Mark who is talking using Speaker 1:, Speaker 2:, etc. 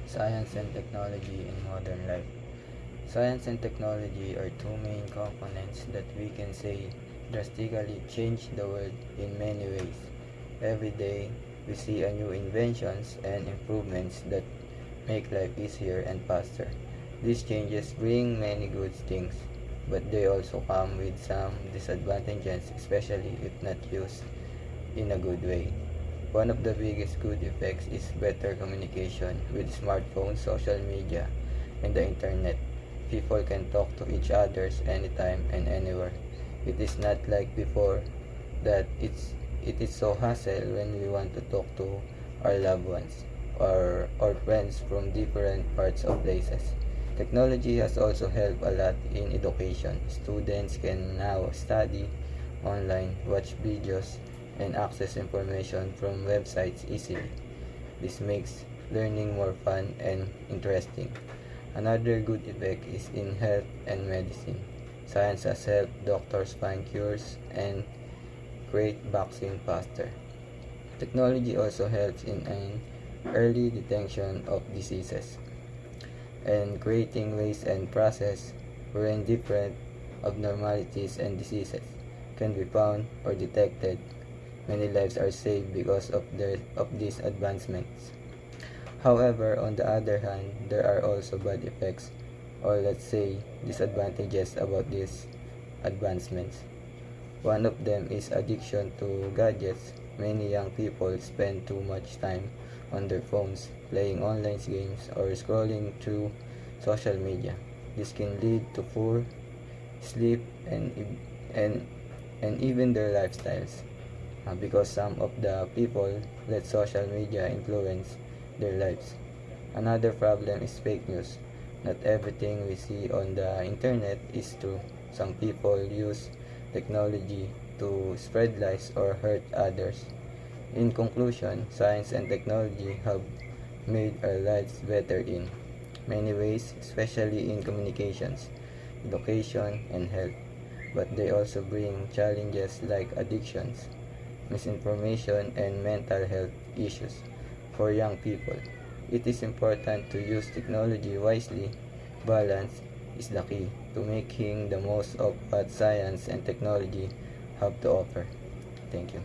Speaker 1: Science and technology in modern life. Science and technology are two main components that we can say drastically change the world in many ways. Every day, we see a new inventions and improvements that make life easier and faster. These changes bring many good things, but they also come with some disadvantages, especially if not used in a good way. One of the biggest good effects is better communication with smartphones, social media, and the internet. People can talk to each other anytime and anywhere. It is not like before that it is so hassle when we want to talk to our loved ones or friends from different parts of places. Technology has also helped a lot in education. Students can now study online, watch videos, and access information from websites easily. This makes learning more fun and interesting. Another good effect is in health and medicine. Science has helped doctors find cures and create vaccines faster. Technology also helps in an early detection of diseases and creating ways and process wherein different abnormalities and diseases can be found or detected. Many lives are saved because of these advancements. However, on the other hand, there are also bad effects, or let's say disadvantages about these advancements. One of them is addiction to gadgets. Many young people spend too much time on their phones, playing online games, or scrolling through social media. This can lead to poor sleep and, and even their lifestyles because some of the people let social media influence their lives. Another problem is fake news. Not everything we see on the internet is true. Some people use technology to spread lies or hurt others. In conclusion, science and technology have made our lives better in many ways, especially in communications, education, and health. But they also bring challenges like addictions, misinformation, and mental health issues for young people. It is important to use technology wisely. Balance is the key to making the most of what science and technology have to offer. Thank you.